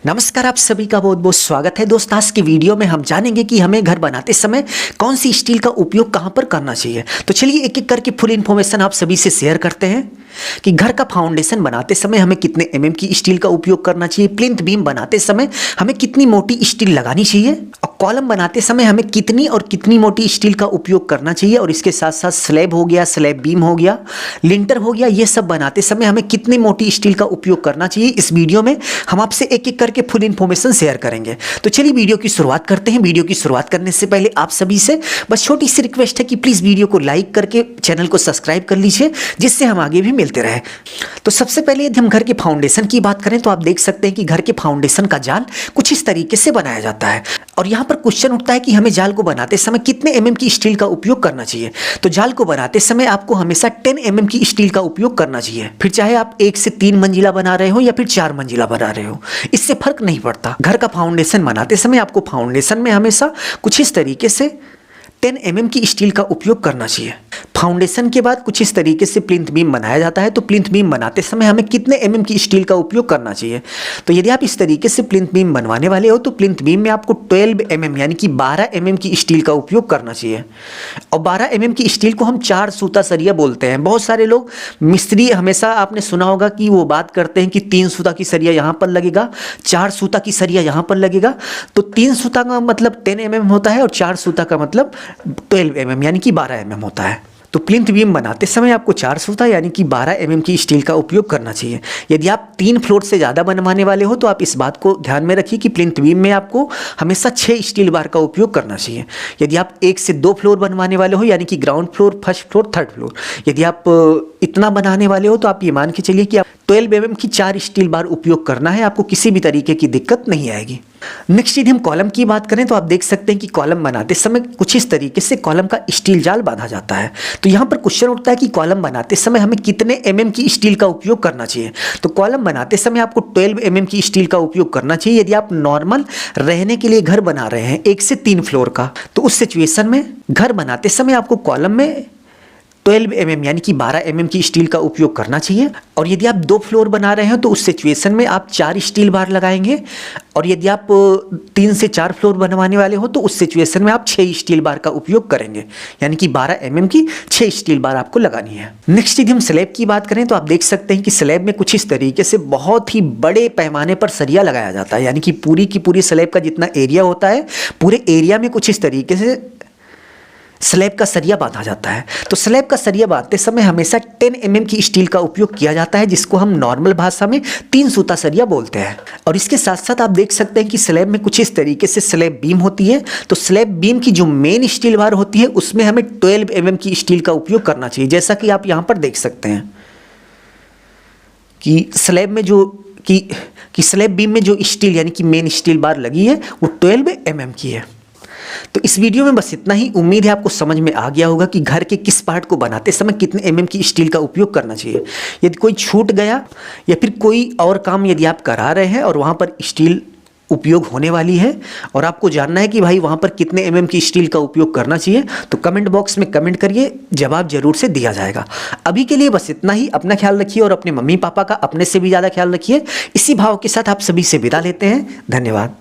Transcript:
नमस्कार, आप सभी का बहुत बहुत स्वागत है दोस्त। आज की वीडियो में हम जानेंगे कि हमें घर बनाते समय कौन सी स्टील का उपयोग कहां पर करना चाहिए। तो चलिए एक एक करके फुल इन्फॉर्मेशन आप सभी से शेयर करते हैं कि घर का फाउंडेशन बनाते समय हमें कितने एमएम की स्टील का उपयोग करना चाहिए, प्लिंथ बीम बनाते समय हमें कितनी मोटी स्टील लगानी चाहिए, और कॉलम बनाते समय हमें कितनी और कितनी मोटी स्टील का उपयोग करना चाहिए, और इसके साथ साथ स्लैब हो गया, स्लैब बीम हो गया, लिंटर हो गया, ये सब बनाते समय हमें कितनी मोटी स्टील का उपयोग करना चाहिए। इस वीडियो में हम आपसे एक एक करके फुल इन्फॉर्मेशन शेयर करेंगे। तो चलिए वीडियो की शुरुआत करते हैं। वीडियो की शुरुआत करने से पहले आप सभी से बस छोटी सी रिक्वेस्ट है कि प्लीज़ वीडियो को लाइक करके चैनल को सब्सक्राइब कर लीजिए, जिससे हम आगे भी मिलते रहे। तो सबसे पहले यदि हम घर के फाउंडेशन की बात करें तो आप देख सकते हैं कि घर के फाउंडेशन का जाल कुछ इस तरीके से बनाया जाता है, और यहाँ पर क्वेश्चन उठता है कि हमें जाल को बनाते समय कितने एमएम की स्टील का उपयोग करना चाहिए। तो जाल को बनाते समय आपको हमेशा 10 एमएम की स्टील का उपयोग करना चाहिए, फिर चाहे आप 1 से 3 मंजिला बना रहे हो या फिर 4 मंजिला बना रहे हो, इससे फर्क नहीं पड़ता। घर का फाउंडेशन बनाते समय आपको फाउंडेशन में हमेशा कुछ इस तरीके से 10 एमएम की स्टील का उपयोग करना चाहिए। फाउंडेशन के बाद कुछ इस तरीके से प्लिंथ बीम बनाया जाता है। तो प्लिंथ बीम बनाते समय हमें कितने एमएम की स्टील का उपयोग करना चाहिए। तो यदि आप इस तरीके से प्लिंथ बीम बनवाने वाले हो तो प्लिंथ बीम में आपको 12 एमएम यानी कि 12 एमएम की स्टील का उपयोग करना चाहिए। और 12 एमएम की स्टील को हम 4 सूता सरिया बोलते हैं। बहुत सारे लोग मिस्त्री हमेशा आपने सुना होगा कि वो बात करते हैं कि 3 सूता की सरिया यहाँ पर लगेगा, 4 सूता की सरिया यहाँ पर लगेगा। तो 3 सूता का मतलब 10 एमएम होता है और 4 सूता का मतलब 12 एमएम यानी कि 12 एमएम होता है। तो प्लिंथ बीम बनाते समय आपको 4 सूता यानी कि 12 एमएम की स्टील का उपयोग करना चाहिए। यदि आप 3 फ्लोर से ज़्यादा बनवाने वाले हो तो आप इस बात को ध्यान में रखिए कि प्लिंथ बीम में आपको हमेशा 6 स्टील बार का उपयोग करना चाहिए। यदि आप 1 से 2 फ्लोर बनवाने वाले हो यानी कि ground floor, first floor, third floor, यदि आप इतना बनाने वाले हो तो आप ये मान के चलिए कि आप 12 एमएम की 4 स्टील बार उपयोग करना है, आपको किसी भी तरीके की दिक्कत नहीं आएगी। नेक्स्ट यदि हम कॉलम की बात करें तो आप देख सकते हैं कि कॉलम बनाते समय कुछ इस तरीके से कॉलम का स्टील जाल बांधा जाता है। तो यहाँ पर क्वेश्चन उठता है कि कॉलम बनाते समय हमें कितने एमएम की स्टील का उपयोग करना चाहिए। तो कॉलम बनाते समय आपको 12 एमएम की स्टील का उपयोग करना चाहिए। यदि आप नॉर्मल रहने के लिए घर बना रहे हैं 1 से 3 फ्लोर का, तो उस सिचुएशन में घर बनाते समय आपको कॉलम में 12 एमएम यानी कि 12 एमएम की स्टील का उपयोग करना चाहिए। और यदि आप 2 फ्लोर बना रहे हैं तो उस सिचुएशन में आप 4 स्टील बार लगाएंगे। और यदि आप 3 से 4 फ्लोर बनवाने वाले हो तो उस सिचुएशन में आप 6 स्टील बार का उपयोग करेंगे, यानी कि 12 एमएम की 6 स्टील बार आपको लगानी है। नेक्स्ट यदि हम स्लैब की बात करें तो आप देख सकते हैं कि स्लैब में कुछ इस तरीके से बहुत ही बड़े पैमाने पर सरिया लगाया जाता है, यानी कि पूरी की पूरी स्लैब का जितना एरिया होता है पूरे एरिया में कुछ इस तरीके से स्लैब का सरिया बांधा जाता है। तो स्लैब का सरिया बांधते समय हमेशा 10 एमएम की स्टील का उपयोग किया जाता है, जिसको हम नॉर्मल भाषा में 3 सूता सरिया बोलते हैं। और इसके साथ साथ आप देख सकते हैं कि स्लैब में कुछ इस तरीके से स्लैब बीम होती है। तो स्लैब बीम की जो मेन स्टील बार होती है उसमें हमें 12 एमएम की स्टील का उपयोग करना चाहिए। जैसा कि आप यहाँ पर देख सकते हैं कि स्लैब में जो कि स्लैब बीम में जो स्टील यानी कि मेन स्टील बार लगी है वो 12 एमएम की है। तो इस वीडियो में बस इतना ही। उम्मीद है आपको समझ में आ गया होगा कि घर के किस पार्ट को बनाते समय कितने एमएम की स्टील का उपयोग करना चाहिए। यदि कोई छूट गया या फिर कोई और काम यदि आप करा रहे हैं और वहाँ पर स्टील उपयोग होने वाली है और आपको जानना है कि भाई वहाँ पर कितने एमएम की स्टील का उपयोग करना चाहिए, तो कमेंट बॉक्स में कमेंट करिए, जवाब जरूर से दिया जाएगा। अभी के लिए बस इतना ही। अपना ख्याल रखिए और अपने मम्मी पापा का अपने से भी ज़्यादा ख्याल रखिए। इसी भाव के साथ आप सभी से विदा लेते हैं। धन्यवाद।